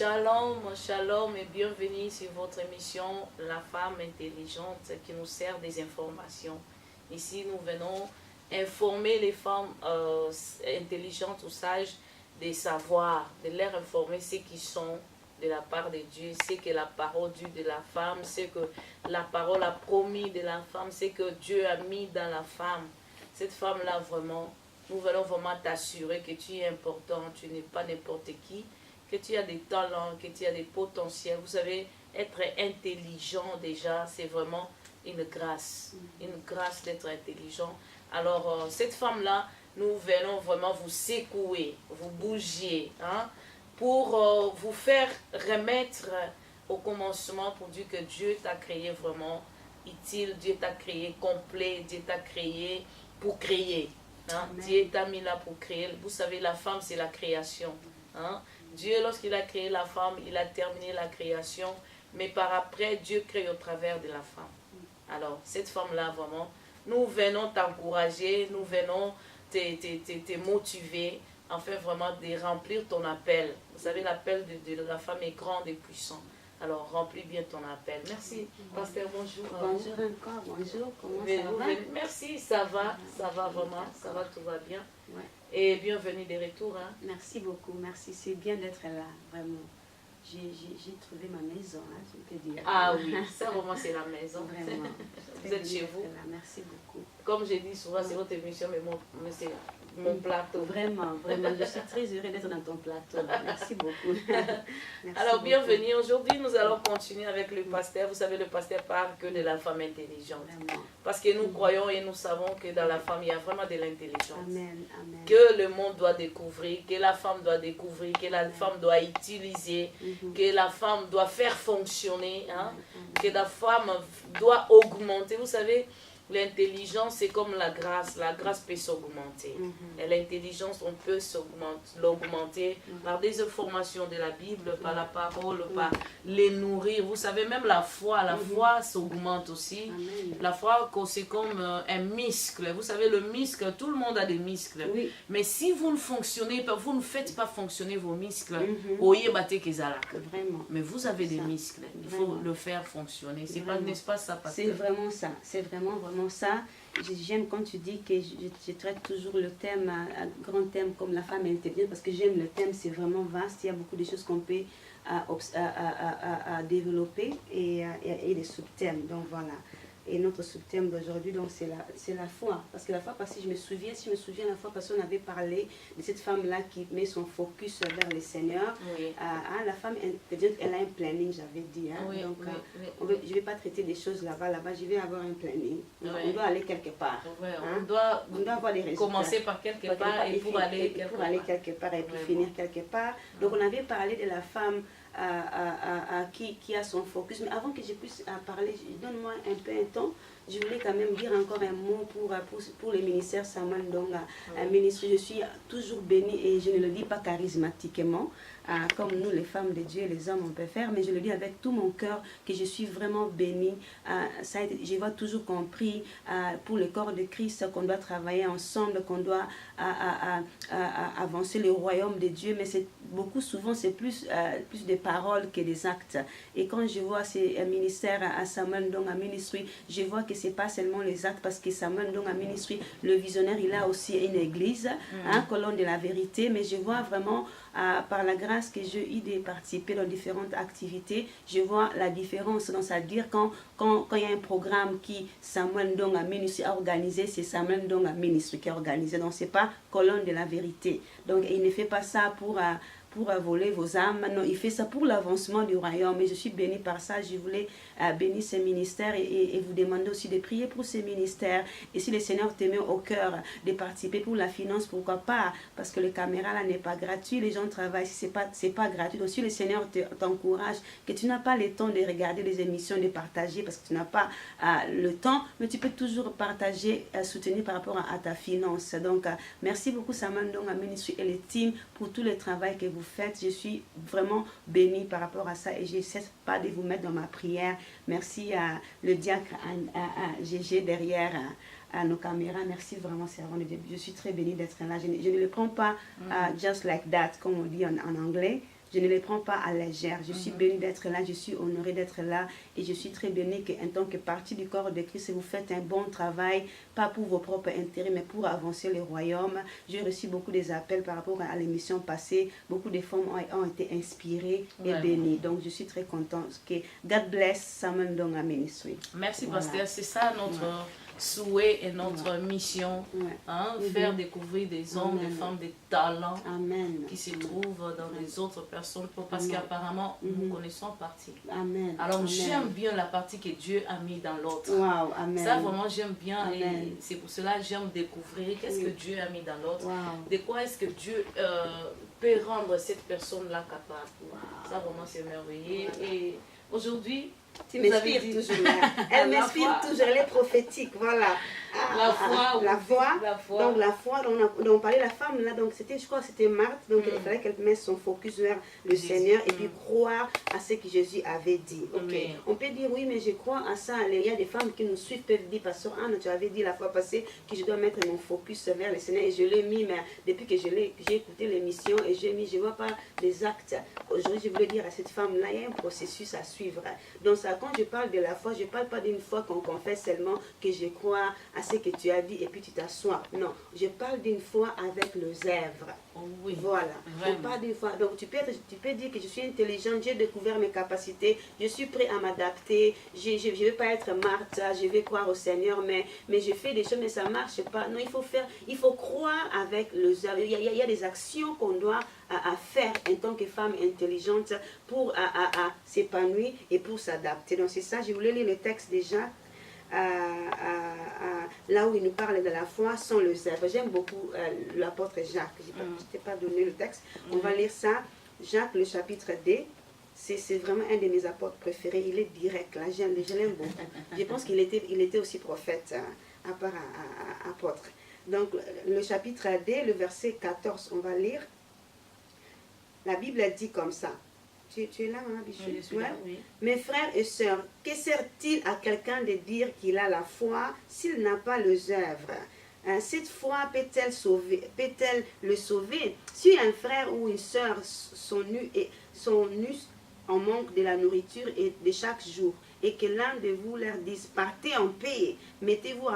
Shalom, shalom et bienvenue sur votre émission La femme intelligente qui nous sert des informations. Ici, nous venons informer les femmes intelligentes ou sages des savoirs, de leur informer ce qui sont de la part de Dieu, ce que la parole dit de la femme, ce que la parole a promis de la femme, ce que Dieu a mis dans la femme. Cette femme-là, vraiment, nous voulons vraiment t'assurer que tu es important, tu n'es pas n'importe qui, que tu as des talents, que tu as des potentiels. Vous savez, être intelligent déjà, c'est vraiment une grâce d'être intelligent. Alors, cette femme-là, nous venons vraiment vous secouer, vous bouger, hein, pour vous faire remettre au commencement pour dire que Dieu t'a créé vraiment utile, Dieu t'a créé complet, Dieu t'a créé pour créer. Hein? Dieu t'a mis là pour créer. Vous savez, la femme, c'est la création. Hein? Dieu, lorsqu'il a créé la femme, il a terminé la création, mais par après, Dieu crée au travers de la femme. Alors, cette femme-là, vraiment, nous venons t'encourager, nous venons te motiver, enfin vraiment de remplir ton appel. Vous savez, l'appel de la femme est grand et puissant. Alors, remplis bien ton appel. Merci, pasteur, bonjour. Bonjour encore, bonjour, comment ça va? Merci, ça va vraiment, ça va, tout va bien. Ouais. Et bienvenue de retour. Hein. Merci beaucoup, merci, c'est bien d'être là, vraiment. J'ai trouvé ma maison, hein, je peux dire. Ah oui, ça vraiment c'est la maison. Vraiment. Vous êtes chez vous. Là. Merci beaucoup. Comme je dis souvent, c'est votre émission, mais c'est mon plateau. Vraiment, vraiment, je suis très heureuse d'être dans ton plateau. Merci beaucoup. Merci alors, beaucoup. bienvenue. Aujourd'hui, nous allons continuer avec le pasteur. Vous savez, le pasteur parle que de la femme intelligente. Vraiment. Parce que nous croyons et nous savons que dans la femme, il y a vraiment de l'intelligence. Amen, amen. Que le monde doit découvrir, que la femme doit découvrir, que la femme doit utiliser, que la femme doit faire fonctionner, hein, que la femme doit augmenter. Vous savez, l'intelligence, c'est comme la grâce. La grâce peut s'augmenter. Et l'intelligence, on peut l'augmenter par des informations de la Bible, par la parole, par les nourrir. Vous savez, même la foi s'augmente aussi. Amen. La foi, c'est comme un muscle. Vous savez, le muscle, tout le monde a des muscles. Oui. Mais si vous ne fonctionnez pas, vous ne faites pas fonctionner vos muscles, Vraiment. mais vous avez des muscles. Il faut Vraiment. le faire fonctionner. C'est pas, n'est-ce pas ça, pasteur? C'est vraiment ça. C'est vraiment ça. J'aime quand tu dis que je traite toujours le thème, un grand thème comme la femme intelligente, parce que j'aime le thème, c'est vraiment vaste. Il y a beaucoup de choses qu'on peut développer et des sous-thèmes. Donc voilà. Et notre sous-thème d'aujourd'hui, donc c'est la foi. Parce que la foi, parce que je me souviens la fois, parce qu'on avait parlé de cette femme-là qui met son focus vers le Seigneur. Oui. La femme intelligente, elle a un planning, j'avais dit. Hein. Oui, donc, oui. je ne vais pas traiter des choses là-bas, je vais avoir un planning. Oui. On doit aller quelque part. Ouais, hein. on doit avoir les résultats. commencer par quelque part et pour aller quelque part et puis Vraiment. finir quelque part. Donc on avait parlé de la femme qui a son focus. Mais avant que je puisse parler, donne-moi un peu un temps. Je voulais quand même dire encore un mot pour le ministère Samuel Ndonga. Un ministre, je suis toujours bénie et je ne le dis pas charismatiquement, comme nous les femmes de Dieu, les hommes on peut faire, mais je le dis avec tout mon cœur que je suis vraiment bénie. Je vois toujours compris pour le corps de Christ qu'on doit travailler ensemble, qu'on doit avancer le royaume de Dieu, mais c'est beaucoup souvent c'est plus des paroles que des actes. Et quand je vois ces ministères à Samuel Ndonga Ministry, je vois que c'est pas seulement les actes, parce que Samuel Ndonga Ministry, le visionnaire, il a aussi une église, colonne de la vérité, mais je vois vraiment par la grâce que j'ai eu de participer dans différentes activités, je vois la différence. Donc, c'est-à-dire quand il y a un programme qui Samuel Ndonga Ministry a organisé, c'est Samuel Ndonga Ministry qui a organisé. Donc, c'est pas colonne de la vérité. Donc, il ne fait pas ça pour voler vos âmes. Non, il fait ça pour l'avancement du royaume. Et je suis bénie par ça. Je voulais bénir ces ministères et vous demander aussi de prier pour ces ministères. Et si le Seigneur te met au cœur de participer pour la finance, pourquoi pas? Parce que le caméra là n'est pas gratuit. Les gens travaillent, c'est pas gratuit. Donc si le Seigneur t'encourage, que tu n'as pas le temps de regarder les émissions, de partager parce que tu n'as pas le temps, mais tu peux toujours partager, soutenir par rapport à ta finance. Donc merci beaucoup Samuel Ndonga Ministry et le team pour tout le travail que vous faites. Je suis vraiment bénie par rapport à ça et je ne cesse pas de vous mettre dans ma prière. Merci à le diacre à GG derrière à nos caméras. Merci vraiment, servant de Dieu. Je suis très bénie d'être là. Je ne le prends pas just like that, comme on dit en anglais. je ne les prends pas à légère. Je suis bénie d'être là, je suis honorée d'être là et je suis très bénie qu'en tant que partie du corps de Christ, vous faites un bon travail, pas pour vos propres intérêts, mais pour avancer le royaume. J'ai reçu beaucoup des appels par rapport à l'émission passée. Beaucoup de femmes ont été inspirées et bénies. Donc, je suis très contente. Que God bless Samuel Ndonga Ministry. Merci, pasteur. C'est ça notre souhait et notre mission. Hein, faire découvrir des hommes, des femmes, des talents qui se trouvent dans les autres personnes. Parce qu'apparemment, nous connaissons partie. Alors, j'aime bien la partie que Dieu a mis dans l'autre. Ça, vraiment, j'aime bien. Et c'est pour cela que j'aime découvrir qu'est-ce que Dieu a mis dans l'autre. De quoi est-ce que Dieu peut rendre cette personne-là capable. Ça, vraiment, c'est merveilleux. Et aujourd'hui, tu m'inspires toujours. Elle m'inspire toujours, elle est prophétique, voilà. La foi. La foi. Donc la foi, on parlait de la femme là, donc c'était, je crois que c'était Marthe, donc il fallait qu'elle mette son focus vers le Seigneur et puis croire à ce que Jésus avait dit. On peut dire oui, mais je crois à ça. Il y a des femmes qui nous suivent, peuvent dire, Pasteur Anne, tu avais dit la fois passée que je dois mettre mon focus vers le Seigneur et je l'ai mis, mais depuis que j'ai écouté l'émission et je ne vois pas les actes. Aujourd'hui, je voulais dire à cette femme-là, il y a un processus à suivre. Donc ça, quand je parle de la foi, je ne parle pas d'une foi qu'on confesse seulement que je crois à ce que tu as dit et puis tu t'assois. Non, je parle d'une foi avec les œuvres. Voilà. On parle d'une foi. Donc tu peux dire que je suis intelligente, j'ai découvert mes capacités, je suis prêt à m'adapter, je ne vais pas être Marthe, je vais croire au Seigneur, mais je fais des choses, mais ça ne marche pas. Non, il faut croire avec les œuvres. Il y a des actions qu'on doit faire en tant que femme intelligente pour s'épanouir et pour s'adapter. Donc c'est ça, je voulais lire le texte déjà. Là où il nous parle de la foi sans les œuvres. J'aime beaucoup l'apôtre Jacques. Je ne t'ai pas donné le texte. On va lire ça. Jacques, le chapitre 2. C'est vraiment un de mes apôtres préférés. Il est direct. Là, je l'aime beaucoup. Je pense qu'il était aussi prophète, à part apôtre. Donc, le chapitre 2, le verset 14, on va lire. La Bible dit comme ça. Tu es là, Maman Bichou? Oui, je suis là, oui. Mes frères et sœurs, que sert-il à quelqu'un de dire qu'il a la foi s'il n'a pas les œuvres? Cette foi peut-elle le sauver? Si un frère ou une sœur sont nus en manque de la nourriture et de chaque jour, et que l'un de vous leur dise, partez en paix, mettez-vous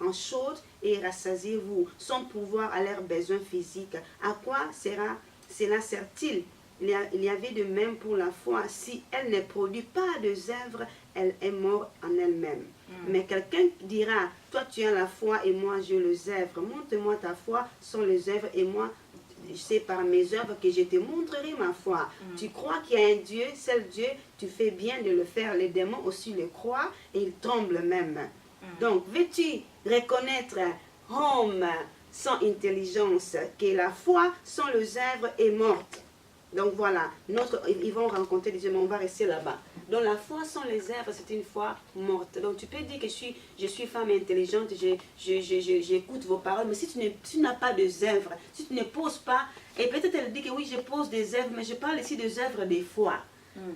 en chaude et rassasiez-vous, sans pouvoir à leurs besoins physiques, à quoi cela sert-il? Il y avait de même pour la foi. Si elle ne produit pas de œuvres, elle est morte en elle-même. Mais quelqu'un dira, toi tu as la foi et moi j'ai les œuvres. Montre-moi ta foi sans les œuvres et moi, c'est par mes œuvres que je te montrerai ma foi. Tu crois qu'il y a un Dieu, seul Dieu, tu fais bien de le faire. Les démons aussi le croient et ils tremblent même. Donc, veux-tu reconnaître, homme sans intelligence, que la foi sans les œuvres est morte? Donc voilà, ils vont rencontrer des Dieu, mais on va rester là-bas. Donc la foi sans les œuvres, c'est une foi morte. Donc tu peux dire que je suis femme intelligente, j'écoute vos paroles, mais si tu n'as pas de œuvres, si tu ne poses pas, et peut-être elle dit que oui, je pose des œuvres, mais je parle ici des œuvres des foi.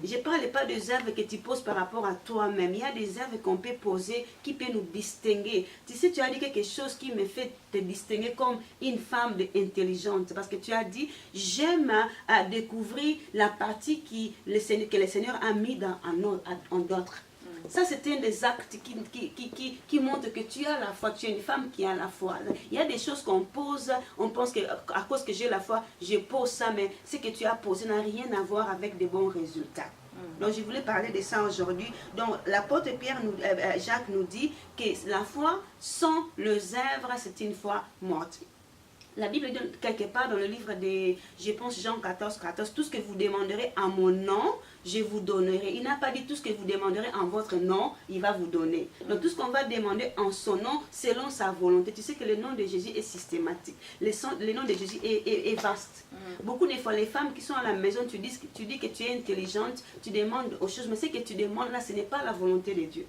Je ne parle pas des œuvres que tu poses par rapport à toi-même. Il y a des œuvres qu'on peut poser qui peuvent nous distinguer. Tu sais, tu as dit quelque chose qui me fait te distinguer comme une femme intelligente. Parce que tu as dit, j'aime découvrir la partie que le Seigneur a mis en d'autres. Ça, c'est un des actes qui montre que tu as la foi, tu es une femme qui a la foi. Il y a des choses qu'on pose, on pense qu'à cause que j'ai la foi, je pose ça, mais ce que tu as posé n'a rien à voir avec de bons résultats. Donc, je voulais parler de ça aujourd'hui. Donc, l'apôtre Jacques nous dit que la foi sans les œuvres, c'est une foi morte. La Bible dit quelque part dans le livre de, je pense, Jean 14, 14, tout ce que vous demanderez en mon nom, je vous donnerai. Il n'a pas dit tout ce que vous demanderez en votre nom, il va vous donner. Donc tout ce qu'on va demander en son nom, selon sa volonté. Tu sais que le nom de Jésus est systématique. Le nom de Jésus est vaste. Beaucoup de fois, les femmes qui sont à la maison, tu dis que tu es intelligente, tu demandes aux choses, mais ce que tu demandes là, ce n'est pas la volonté de Dieu.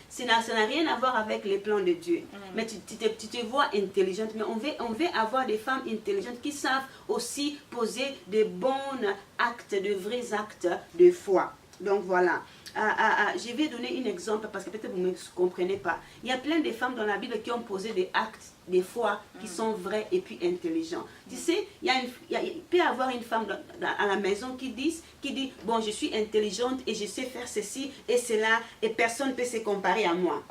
Ça n'a rien à voir avec les plans de Dieu. Mais tu te vois intelligente, mais on veut avoir des femmes intelligentes qui savent aussi poser de bons actes, de vrais actes de foi. Donc voilà. je vais donner un exemple parce que peut-être vous ne me comprenez pas. Il y a plein de femmes dans la Bible qui ont posé des actes, des foi, qui sont vrais et puis intelligents. Tu sais, il peut y avoir une femme à la maison qui dit, bon, je suis intelligente et je sais faire ceci et cela et personne ne peut se comparer à moi.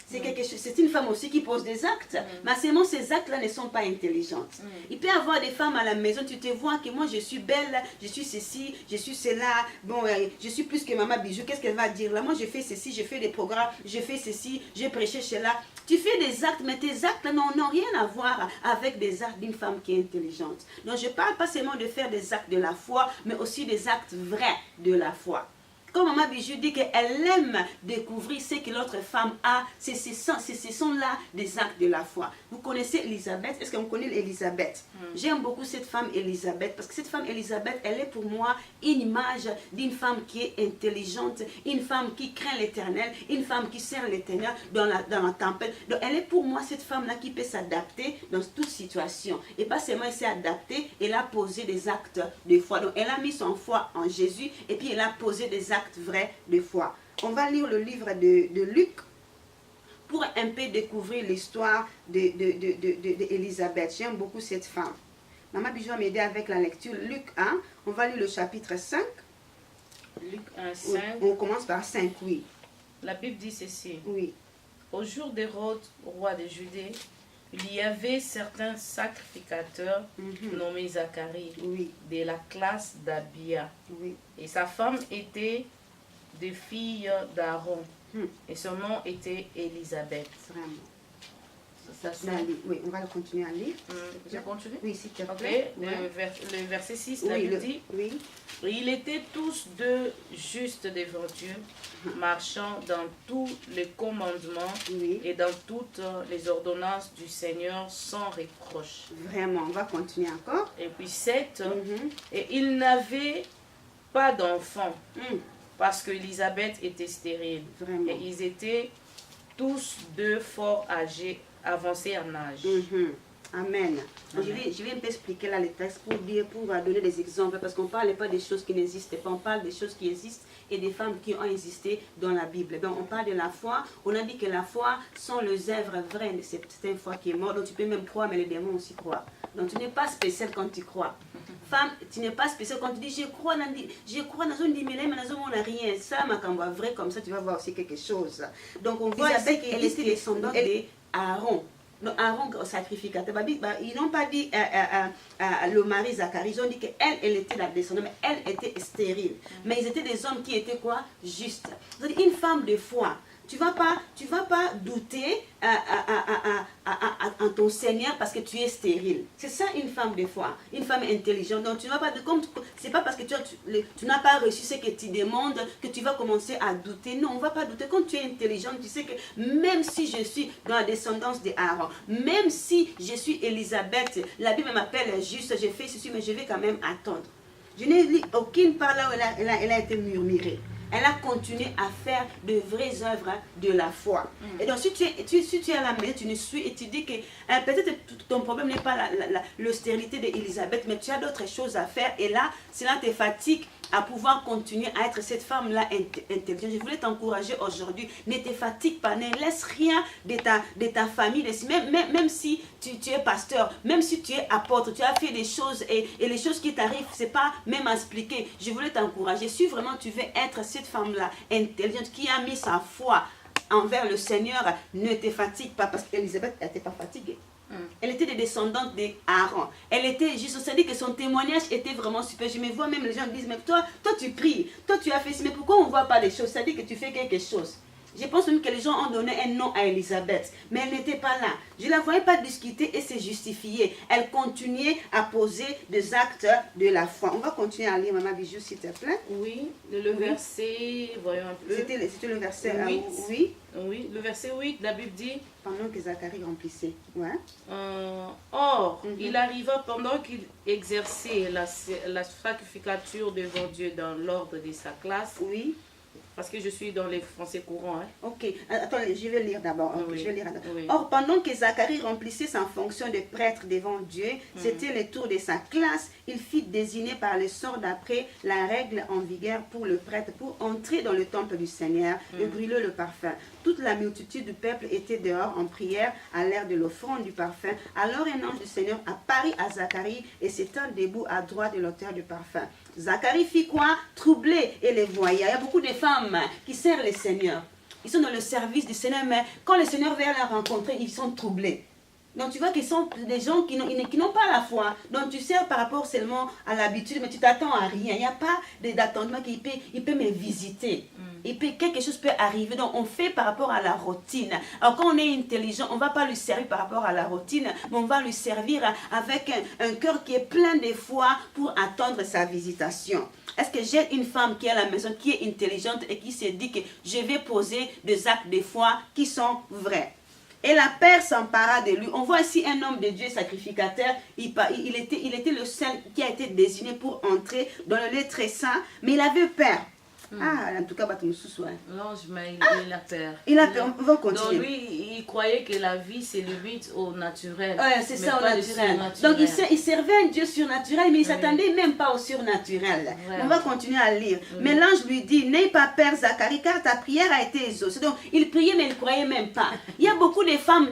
C'est une femme aussi qui pose des actes, mais seulement ces actes-là ne sont pas intelligentes. Il peut y avoir des femmes à la maison, tu te vois que moi je suis belle, je suis ceci, je suis cela, bon, je suis plus que maman Bijou, qu'est-ce qu'elle va dire là? Moi je fais ceci, je fais des programmes, je fais ceci, je prêchais chez là. Tu fais des actes, mais tes actes n'ont rien à voir avec des actes d'une femme qui est intelligente. Donc je ne parle pas seulement de faire des actes de la foi, mais aussi des actes vrais de la foi. Comme Maman Bijou dit qu'elle aime découvrir ce que l'autre femme a, ce sont là des actes de la foi. Vous connaissez Elisabeth? Est-ce que vous connaissez Elisabeth? J'aime beaucoup cette femme Elisabeth parce que cette femme Elisabeth, elle est pour moi une image d'une femme qui est intelligente, une femme qui craint l'Éternel, une femme qui sert l'Éternel dans la tempête. Donc elle est pour moi cette femme-là qui peut s'adapter dans toute situation. Et pas seulement elle s'est adaptée, elle a posé des actes de foi. Donc elle a mis son foi en Jésus et puis elle a posé des actes vrai de foi. On va lire le livre de Luc pour un peu découvrir l'histoire d'Élisabeth. J'aime beaucoup cette femme. Maman Bijou va m'aider avec la lecture. Luc 1, on va lire le chapitre 5. Luc 1, 5. On commence par 5, oui. La Bible dit ceci. Oui. Au jour d'Hérode, roi de Judée, il y avait certains sacrificateurs nommés Zacharie, de la classe d'Abia. Et sa femme était des filles d'Aaron. Et son nom était Élisabeth. Vraiment. Oui, on va le continuer à lire. Je continue? Oui, s'il te plaît. Le verset 6, la Bible dit, ils étaient tous deux justes devant Dieu, marchant dans tous les commandements et dans toutes les ordonnances du Seigneur sans reproche. Vraiment, on va continuer encore. Et puis 7, et ils n'avaient pas d'enfants, parce qu'Élisabeth était stérile. Vraiment. Et ils étaient tous deux fort âgés, avancés en âge. Amen. Je vais un peu expliquer là les textes pour donner des exemples, parce qu'on ne parle pas des choses qui n'existent pas, on parle des choses qui existent et des femmes qui ont existé dans la Bible. Donc on parle de la foi, on a dit que la foi sont les œuvres vraies de cette foi qui est morte, donc tu peux même croire, mais les démons aussi croient. Donc tu n'es pas spécial quand tu crois. Femme, tu n'es pas spécial quand tu dis je crois dans une dimélé, mais dans un rien. Ça, ma cambo vrai comme ça, tu vas voir aussi quelque chose. Donc on voit ici qu'elle était descendante d'Aaron. Donc Aaron, sacrificateur, ils n'ont pas dit le mari Zacharie, ils ont dit qu'elle était la descendante, mais elle était stérile. Mais ils étaient des hommes qui étaient quoi? Justes. Une femme de foi. Tu vas pas douter en ton Seigneur parce que tu es stérile. C'est ça une femme de foi, une femme intelligente. Donc tu ne vas pas, c'est pas parce que tu n'as pas reçu ce que tu demandes que tu vas commencer à douter. Non, on ne va pas douter. Quand tu es intelligente, tu sais que même si je suis dans la descendance d'Aaron, même si je suis Élisabeth, la Bible m'appelle juste, je fais ceci, mais je vais quand même attendre. Je n'ai lu aucune part là où elle a été murmurée. Elle a continué à faire de vraies œuvres de la foi. Et donc, si tu es à la maison, tu nous suis et tu dis que peut-être ton problème n'est pas l'austérité d'Élisabeth, mais tu as d'autres choses à faire. Et là, cela te fatigue à pouvoir continuer à être cette femme-là intelligente. Je voulais t'encourager aujourd'hui. Ne te fatigue pas, ne laisse rien de ta famille. Même si tu es pasteur, même si tu es apôtre, tu as fait des choses et les choses qui t'arrivent, ce n'est pas même à expliquer. Je voulais t'encourager. Si vraiment tu veux être cette femme-là intelligente qui a mis sa foi envers le Seigneur, ne te fatigue pas parce qu'Élisabeth n'était pas fatiguée. Elle était des descendantes d'Aaron. Elle était juste, c'est-à-dire que son témoignage était vraiment super. Je me vois même les gens disent, mais toi tu pries, toi tu as fait ça, mais pourquoi on ne voit pas les choses? C'est-à-dire que tu fais quelque chose. Je pense même que les gens ont donné un nom à Élisabeth, mais elle n'était pas là. Je ne la voyais pas discuter et se justifier. Elle continuait à poser des actes de la foi. On va continuer à lire, Maman Bijou, s'il te plaît. Oui, le verset, voyons un peu. C'était le verset 8. Oui, le verset 8, la Bible dit. Pendant que Zacharie remplissait. Ouais. Or, il arriva pendant qu'il exerçait la sacrificature devant Dieu dans l'ordre de sa classe. Oui. Parce que je suis dans les français courants. Hein. Ok, attends, je vais lire d'abord. Oui. Je vais lire d'abord. Oui. Or, pendant que Zacharie remplissait sa fonction de prêtre devant Dieu, c'était le tour de sa classe. Il fit désigner par le sort d'après la règle en vigueur pour le prêtre pour entrer dans le temple du Seigneur et brûler le parfum. Toute la multitude du peuple était dehors en prière à l'heure de l'offrande du parfum. Alors un ange du Seigneur apparut à Zacharie et s'étend debout à droite de l'autel du parfum. Zacharie fit quoi? Troubler et les voyait. Il y a beaucoup de femmes qui servent le Seigneur. Ils sont dans le service du Seigneur, mais quand le Seigneur vient les rencontrer, ils sont troublés. Donc tu vois qu'ils sont des gens qui n'ont pas la foi. Donc tu sers par rapport seulement à l'habitude, mais tu t'attends à rien. Il n'y a pas d'attendement qu'il peut me visiter. Quelque chose peut arriver. Donc on fait par rapport à la routine. Alors quand on est intelligent, on ne va pas lui servir par rapport à la routine, mais on va lui servir avec un cœur qui est plein de foi pour attendre sa visitation. Est-ce que j'ai une femme qui est à la maison, qui est intelligente et qui se dit que je vais poser des actes de foi qui sont vrais? Et la peur s'empara de lui. On voit ici un homme de Dieu sacrificateur. Il était le seul qui a été désigné pour entrer dans le lieu très saint, mais il avait peur. En tout cas, L'ange, mais il a peur. Il a peur, on va continuer. Donc lui, il croyait que la vie se limite au naturel. Ouais, c'est ça, au naturel. Donc il servait un Dieu surnaturel, mais il ne s'attendait même pas au surnaturel. On va continuer à lire. Mais l'ange lui dit, n'aie pas peur Zacharie, car ta prière a été exaucée. Donc il priait, mais il ne croyait même pas. Il y a beaucoup de femmes,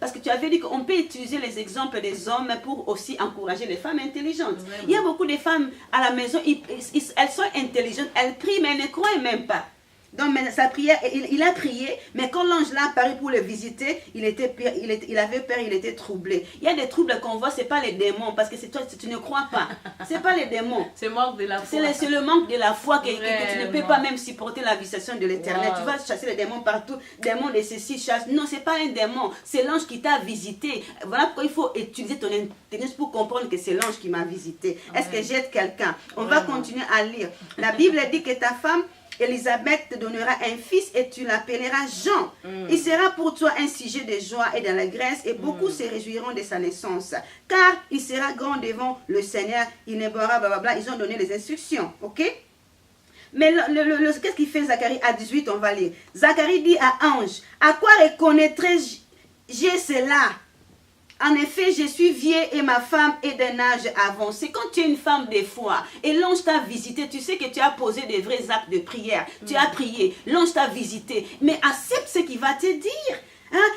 parce que tu avais dit qu'on peut utiliser les exemples des hommes pour aussi encourager les femmes intelligentes. Vraiment. Il y a beaucoup de femmes à la maison, elles sont intelligentes, elles prient, mais elles ne croient même pas. Donc sa prière, il a prié, mais quand l'ange l'a apparu pour le visiter, il avait peur, il était troublé. Il y a des troubles qu'on voit, ce n'est pas les démons, parce que c'est toi, tu ne crois pas. Ce n'est pas les démons. C'est le manque de la foi. C'est le manque de la foi que tu ne peux pas même supporter la visitation de l'éternel. Tu vas chasser les démons partout, démons de ceci, chasse. Non, ce n'est pas un démon, c'est l'ange qui t'a visité. Voilà pourquoi il faut utiliser ton intelligence pour comprendre que c'est l'ange qui m'a visité. Est-ce que j'aide quelqu'un? On va continuer à lire. La Bible dit que ta femme Élisabeth te donnera un fils et tu l'appelleras Jean. Il sera pour toi un sujet de joie et d'allégresse et beaucoup se réjouiront de sa naissance. Car il sera grand devant le Seigneur. Il ne boira, blablabla. Ils ont donné les instructions. Ok? Mais qu'est-ce qu'il fait Zacharie à 18? On va lire. Zacharie dit à Ange, à quoi reconnaîtrai-je cela? En effet, je suis vieille et ma femme est d'un âge avancé. Quand tu es une femme de foi et l'ange t'a visité, tu sais que tu as posé des vrais actes de prière. Tu as prié, l'ange t'a visité. Mais accepte ce qu'il va te dire.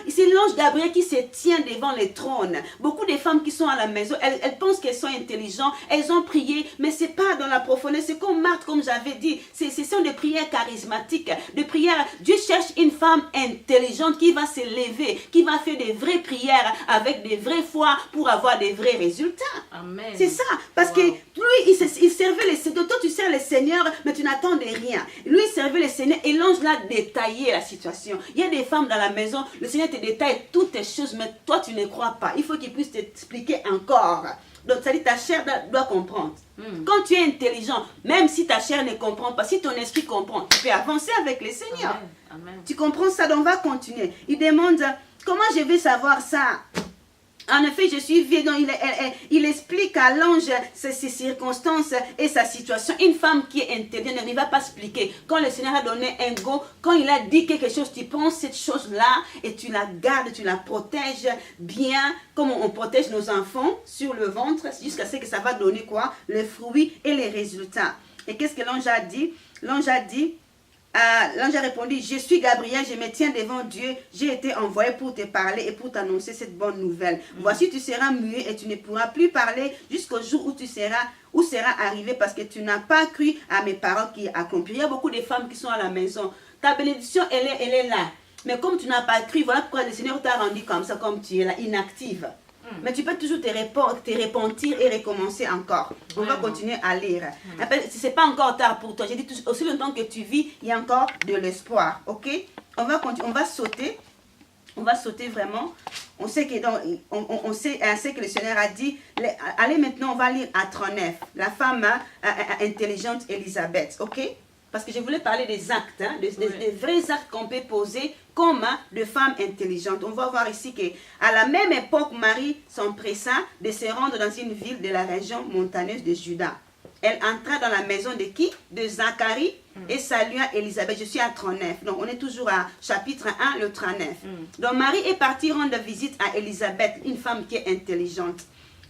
C'est l'ange Gabriel qui se tient devant le trône. Beaucoup de femmes qui sont à la maison, elles pensent qu'elles sont intelligentes, elles ont prié, mais ce n'est pas dans la profondeur. C'est comme Marthe, comme j'avais dit, ce sont des prières charismatiques, des prières. Dieu cherche une femme intelligente qui va se lever, qui va faire des vraies prières avec des vraies foi pour avoir des vrais résultats. Amen. C'est ça, parce que lui, il servait le Seigneur. Toi, tu sers le Seigneur, mais tu n'attendais rien. Lui, il servait le Seigneur et l'ange l'a détaillé la situation. Il y a des femmes dans la maison, le Seigneur te détaille toutes les choses, mais toi, tu ne crois pas. Il faut qu'il puisse t'expliquer encore. Donc, ça dit, ta chair doit comprendre. Quand tu es intelligent, même si ta chair ne comprend pas, si ton esprit comprend, tu peux avancer avec le Seigneur. Amen. Amen. Tu comprends ça? Donc, on va continuer. Il demande, comment je vais savoir ça? En effet, je suis vieille. Donc, il explique à l'ange ses circonstances et sa situation. Une femme qui est intelligente ne va pas expliquer. Quand le Seigneur a donné un go, quand il a dit quelque chose, tu prends cette chose-là et tu la gardes, tu la protèges bien, comme on protège nos enfants sur le ventre, jusqu'à ce que ça va donner quoi? Le fruit et les résultats. Et qu'est-ce que l'ange a dit? L'ange a dit, l'ange a répondu, je suis Gabriel, je me tiens devant Dieu, j'ai été envoyé pour te parler et pour t'annoncer cette bonne nouvelle. Voici, tu seras muet et tu ne pourras plus parler jusqu'au jour où sera arrivé parce que tu n'as pas cru à mes paroles qui accomplissent. Il y a beaucoup de femmes qui sont à la maison. Ta bénédiction, elle est là. Mais comme tu n'as pas cru, voilà pourquoi le Seigneur t'a rendu comme ça, comme tu es là, inactive. Mais tu peux toujours te repentir et recommencer encore. On va continuer à lire. Ce n'est pas encore tard pour toi. J'ai dit, aussi longtemps que tu vis, il y a encore de l'espoir. Ok? On va continuer. On va sauter. On va sauter vraiment. On sait que, on sait que le Seigneur a dit, allez maintenant, on va lire à 39. La femme intelligente Élisabeth. Ok? Parce que je voulais parler des actes, des vrais actes qu'on peut poser comme de femmes intelligentes. On va voir ici qu'à la même époque, Marie s'empressa de se rendre dans une ville de la région montagneuse de Juda. elle entra dans la maison de qui? De Zacharie et salua Élisabeth. Je suis à 39. Donc, on est toujours à chapitre 1, le 39. Donc, Marie est partie rendre visite à Élisabeth, une femme qui est intelligente.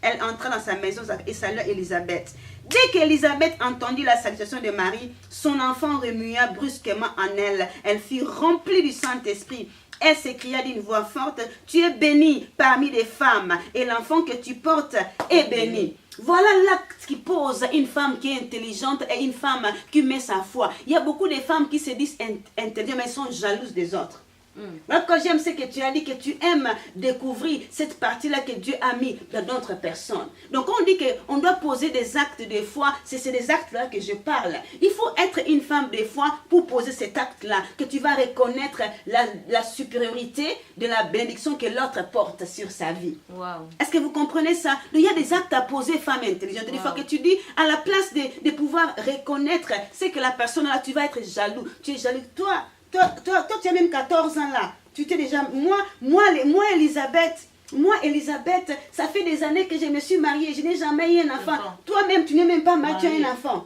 Elle entra dans sa maison et salua Élisabeth. Dès qu'Élisabeth entendit la salutation de Marie, son enfant remua brusquement en elle. Elle fut remplie du Saint-Esprit. Elle s'écria d'une voix forte, « Tu es bénie parmi les femmes, et l'enfant que tu portes est béni. » Voilà l'acte qui pose une femme qui est intelligente et une femme qui met sa foi. Il y a beaucoup de femmes qui se disent intelligentes, mais elles sont jalouses des autres. Quand j'aime ce que tu as dit, que tu aimes découvrir cette partie-là que Dieu a mis dans d'autres personnes. Donc on dit qu'on doit poser des actes de foi, c'est des actes-là que je parle. Il faut être une femme de foi pour poser cet acte-là, que tu vas reconnaître la supériorité de la bénédiction que l'autre porte sur sa vie. Wow. Est-ce que vous comprenez ça? Il y a des actes à poser, femme intelligente. Des fois que tu dis, à la place de pouvoir reconnaître ce que la personne a, tu vas être jaloux. Tu es jaloux. Toi, tu as même 14 ans là. Tu t'es déjà... Moi, Elisabeth, ça fait des années que je me suis mariée. Je n'ai jamais eu un enfant. Toi-même, tu n'es même pas mariée, tu as un enfant.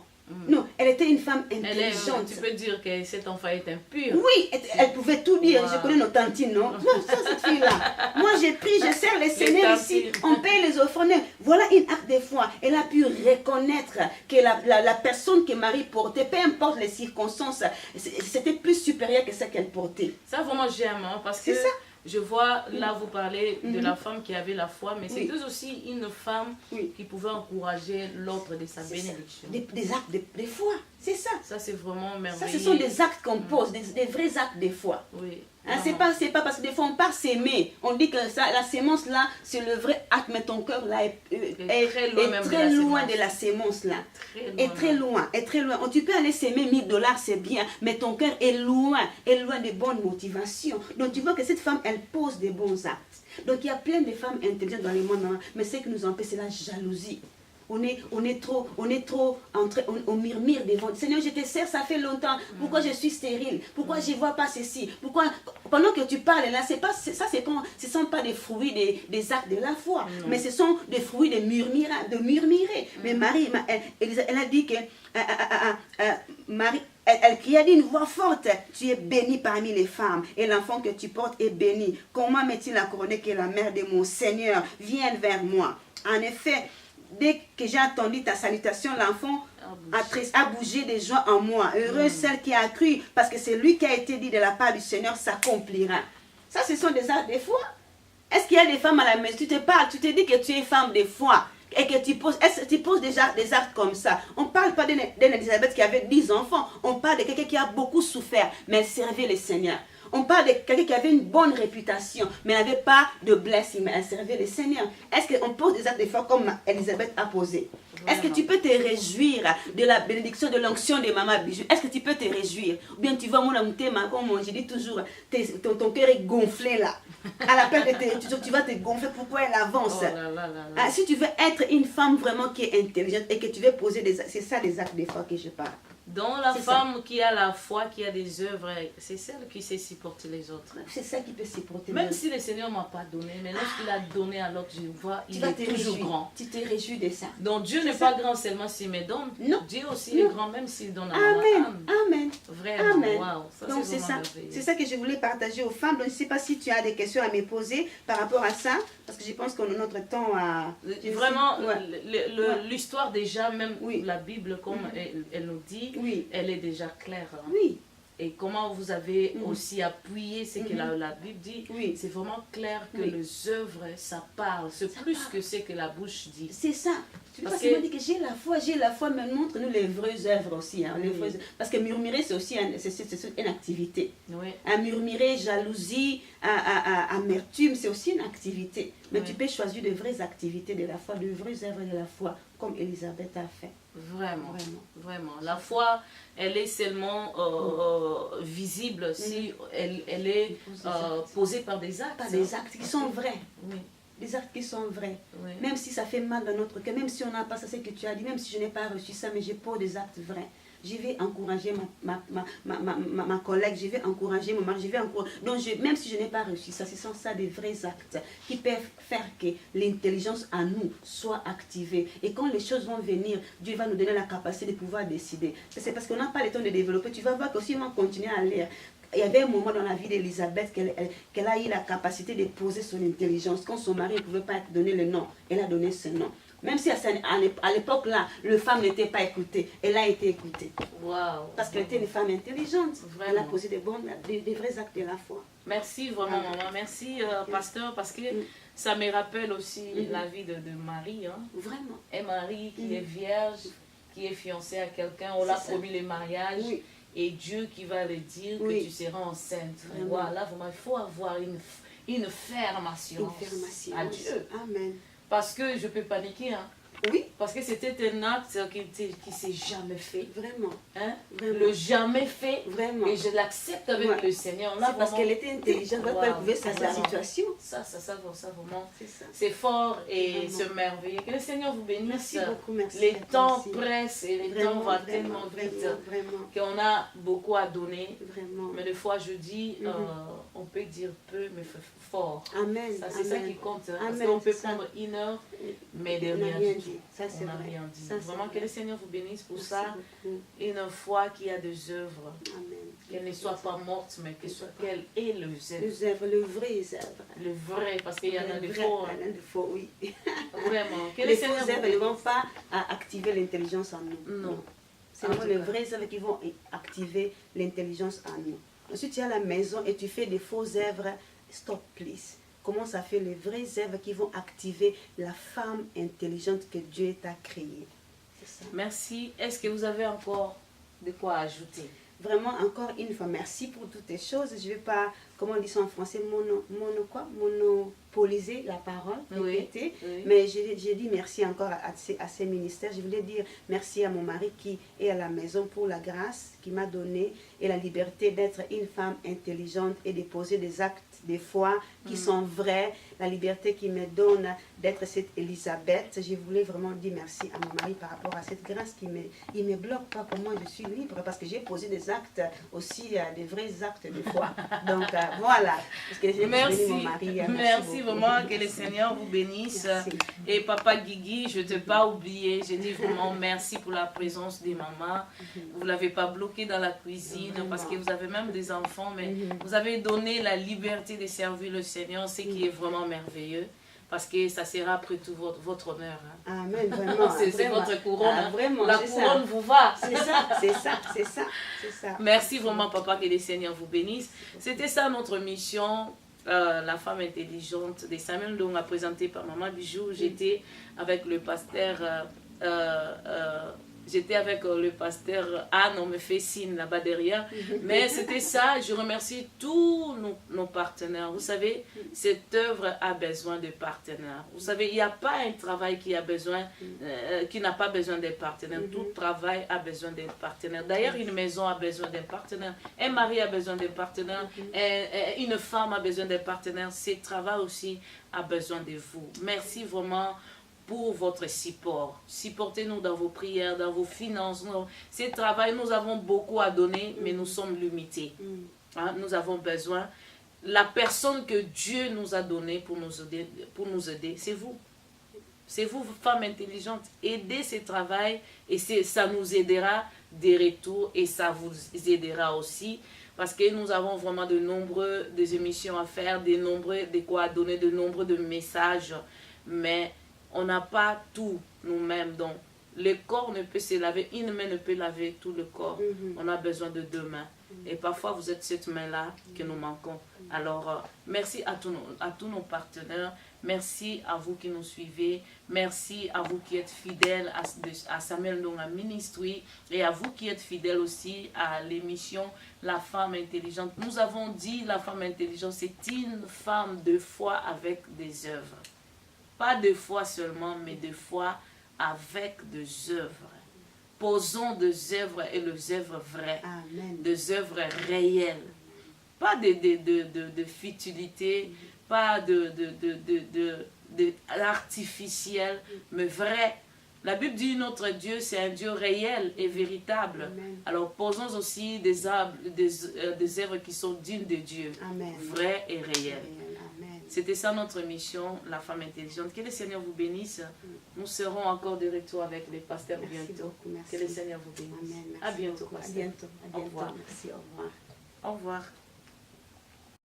Non, elle était une femme intelligente. Tu peux dire que cet enfant est impur. Oui, elle pouvait tout dire. Je connais nos tantines, non? Non, ça, cette fille-là. Moi, j'ai pris, je sers les seigneurs ici. On paye les offrandes. Voilà une acte de foi. Elle a pu reconnaître que la personne que Marie portait, peu importe les circonstances, c'était plus supérieur que ce qu'elle portait. Ça, vraiment, j'aime. Hein, parce que ça. je vois, là, vous parlez de la femme qui avait la foi, mais c'était aussi une femme qui pouvait encourager l'autre de sa bénédiction. Des actes de foi, c'est ça. Ça, c'est vraiment merveilleux. Ça, ce sont des actes qu'on pose, des vrais actes de foi. Oui. Hein, c'est pas parce que des fois on part s'aimer. On dit que ça, la sémence là, c'est le vrai acte, mais ton cœur là est très loin de la sémence là. Très loin. Tu peux aller s'aimer 1000 $, c'est bien, mais ton cœur est loin des bonnes motivations. Donc tu vois que cette femme, elle pose des bons actes. Donc il y a plein de femmes intelligentes dans le monde, mais ce qui nous empêche, c'est la jalousie. On est trop on murmure devant. Seigneur, je te sers, ça fait longtemps. Pourquoi je suis stérile? Pourquoi je ne vois pas ceci? Pourquoi, pendant que tu parles là, ce ne sont pas des fruits des actes de la foi, mais ce sont des fruits de murmurer. Mais Marie, elle a dit que Marie, elle cria d'une voix forte, tu es bénie parmi les femmes, et l'enfant que tu portes est béni. Comment m'est-il accordé que la mère de mon Seigneur vienne vers moi? En effet, dès que j'ai entendu ta salutation, l'enfant a bougé de joie en moi. Heureuse celle qui a cru, parce que c'est lui qui a été dit de la part du Seigneur s'accomplira. Ça, ce sont des actes de foi. Est-ce qu'il y a des femmes à la maison? Tu te parles, tu te dis que tu es femme de foi. Et que tu poses déjà des actes comme ça. On ne parle pas d'une Élisabeth qui avait 10 enfants. On parle de quelqu'un qui a beaucoup souffert, mais elle servait le Seigneur. On parle de quelqu'un qui avait une bonne réputation, mais n'avait pas de blessing, mais elle servait le Seigneur. Est-ce qu'on pose des actes de foi comme Élisabeth a posé? Est-ce que tu peux te réjouir de la bénédiction, de l'onction de Maman Bijou? Est-ce que tu peux te réjouir? Ou bien tu vas, comme je dis toujours, ton cœur est gonflé là. À l'appel tu vas te gonfler. Pourquoi elle avance? Si tu veux être une femme vraiment qui est intelligente et que tu veux poser des actes, c'est ça les actes de foi que je parle. Donc la femme qui a la foi, qui a des œuvres, c'est celle qui sait supporter les autres. C'est ça qui peut supporter. Même si le Seigneur ne m'a pas donné, mais lorsqu'il a donné à l'autre, je vois, il est toujours grand. Tu te réjouis de ça. Donc Dieu n'est pas grand seulement s'il me donne. Non. Dieu aussi est grand même s'il donne à Amen. Amen. Vraiment. Amen. Wow. Donc c'est ça. C'est ça que je voulais partager aux femmes. Donc je ne sais pas si tu as des questions à me poser par rapport à ça, parce que je pense qu'on a notre temps à... Vraiment, l'histoire déjà, même la Bible, comme elle nous dit, elle est déjà claire. Hein. Oui. Et comment vous avez aussi appuyé ce que la Bible dit, c'est vraiment clair que les œuvres, ça parle. C'est plus que ce que la bouche dit. C'est ça. Parce que dit que j'ai la foi, mais montre-nous les vraies œuvres aussi. Hein, parce que murmurer, c'est aussi une activité. Oui. Murmurer, jalousie, amertume, c'est aussi une activité. Mais tu peux choisir de vraies activités de la foi, de vraies œuvres de la foi, comme Élisabeth a fait. Vraiment. La foi, elle est seulement visible si elle est posée par des actes. Par des actes qui sont vrais. Oui. Des actes qui sont vrais. Oui. Même si ça fait mal dans notre cœur, même si on n'a pas ça, c'est ce que tu as dit, même si je n'ai pas reçu ça, mais je pose des actes vrais. je vais encourager ma collègue, je vais encourager mon mari, je vais encourager. Donc, même si je n'ai pas reçu ça, ce sont ça des vrais actes qui peuvent faire que l'intelligence en nous soit activée. Et quand les choses vont venir, Dieu va nous donner la capacité de pouvoir décider. C'est parce qu'on n'a pas le temps de développer. Tu vas voir qu'aussi on va continuer à lire. Il y avait un moment dans la vie d'Elisabeth qu'elle a eu la capacité de poser son intelligence. Quand son mari ne pouvait pas donner le nom, elle a donné ce nom. Même si à l'époque là, le femme n'était pas écoutée, elle a été écoutée. Wow. Parce qu'elle était une femme intelligente. Vraiment. Elle a posé des vrais actes de la foi. Merci vraiment, maman. Merci, pasteur, parce que ça me rappelle aussi la vie de Marie. Hein. Vraiment. Et Marie qui est vierge, qui est fiancée à quelqu'un, on l'a promis le mariage. Oui. Et Dieu qui va le dire que tu seras enceinte. Voilà, vraiment, il faut avoir une ferme assurance à Dieu. Amen. Parce que je peux paniquer. Hein. Oui. Parce que c'était un acte qui s'est jamais fait. Vraiment. Hein? Vraiment. Le jamais fait. Vraiment. Et je l'accepte avec le Seigneur. Là, parce qu'elle était intelligente, elle pouvait sa situation. Ça vraiment. C'est fort et c'est merveilleux. Que le Seigneur vous bénisse. Merci beaucoup, merci. Les temps pressent et les temps vont tellement vite vraiment. qu'on a beaucoup à donner. Vraiment. Mais des fois, je dis, on peut dire peu, mais fort. Amen. C'est ça qui compte. Hein, parce qu'on peut prendre une heure, mais de rien du tout. Ça, c'est vrai. Rien dit. Ça, vraiment, que le Seigneur vous bénisse pour merci ça. Beaucoup. Une foi qui a des œuvres. Amen. Qu'elle ne soit pas morte, mais qu'elle ait le zèbre. Le vrai zèbre. Le vrai, parce qu'il y en a des faux. Il y en a des faux, oui. Vraiment. Que les faux zèbres ne vont pas activer l'intelligence en nous. Non. C'est vraiment les vrais zèbres qui vont activer l'intelligence en nous. Ensuite, tu es à la maison et tu fais des faux zèbres, stop, please. Commence à faire les vrais zèbres qui vont activer la femme intelligente que Dieu t'a créée. C'est ça. Merci. Est-ce que vous avez encore de quoi ajouter? Vraiment, encore une fois, merci pour toutes les choses. Je ne vais pas, comment on dit ça en français, monopoliser la parole, répéter. Oui. Mais j'ai dit merci encore à ces ministères. Je voulais dire merci à mon mari qui est à la maison pour la grâce qu'il m'a donnée et la liberté d'être une femme intelligente et de poser des actes de foi qui sont vrais, la liberté qu'il me donne d'être cette Elisabeth. Je voulais vraiment dire merci à mon mari par rapport à cette grâce qui me bloque pas pour moi, je suis libre parce que j'ai posé des actes aussi, des vrais actes de foi. Donc voilà, parce que j'ai mon mari. Merci vraiment, que le Seigneur vous bénisse. Merci. Et papa Guigui, je ne t'ai pas oublié, je dis vraiment merci pour la présence des mamans. Vous ne l'avez pas bloqué dans la cuisine parce que vous avez même des enfants, mais vous avez donné la liberté de servir le Seigneur, ce qui est vraiment merveilleux. Parce que ça sera après tout votre honneur. Hein. Amen, vraiment. C'est votre couronne. Ah, vraiment, la couronne vous va. C'est ça. Merci vraiment, papa, que le Seigneur vous bénisse. C'était ça notre mission, la femme intelligente de Samuel Ndonga, présentée par Maman Bijou. J'étais avec le pasteur... J'étais avec le pasteur Anne, on me fait signe là-bas derrière. Mais c'était ça, je remercie tous nos partenaires. Vous savez, cette œuvre a besoin de partenaires. Vous savez, il n'y a pas un travail qui n'a pas besoin de partenaires. Tout travail a besoin de partenaires. D'ailleurs, une maison a besoin d'un partenaire. Un mari a besoin d'un partenaire. Une femme a besoin d'un partenaire. Ce travail aussi a besoin de vous. Merci vraiment pour votre support. Supportez-nous dans vos prières, dans vos finances. Ce travail, nous avons beaucoup à donner, mais nous sommes limités. Hein, nous avons besoin. La personne que Dieu nous a donnée pour nous aider, c'est vous. C'est vous, femmes intelligentes. Aidez ce travail et ça nous aidera des retours et ça vous aidera aussi. Parce que nous avons vraiment de nombreuses émissions à faire, de quoi à donner, de nombreux messages. Mais on n'a pas tout nous-mêmes. Donc, le corps ne peut se laver, une main ne peut laver tout le corps. On a besoin de deux mains. Et parfois, vous êtes cette main-là que nous manquons. Alors, merci à tous nos partenaires. Merci à vous qui nous suivez. Merci à vous qui êtes fidèles à Samuel Ndonga Ministry. Et à vous qui êtes fidèles aussi à l'émission La Femme Intelligente. Nous avons dit la femme intelligente, c'est une femme de foi avec des œuvres. Pas de foi seulement, mais de foi avec des œuvres. Posons des œuvres et les œuvres vraies. Amen. Des œuvres réelles. Pas de futilité, pas de artificiel, mais vrai. La Bible dit notre Dieu, c'est un Dieu réel et véritable. Amen. Alors posons aussi des œuvres qui sont dignes de Dieu, Amen. vraies et réelles. Amen. C'était ça notre mission, la femme intelligente. Que le Seigneur vous bénisse. Nous serons encore de retour avec les pasteurs bientôt. Merci. Que le Seigneur vous bénisse. Amen. À bientôt, À pasteur. bientôt. À Au bientôt. revoir. Merci. Au revoir. Au revoir.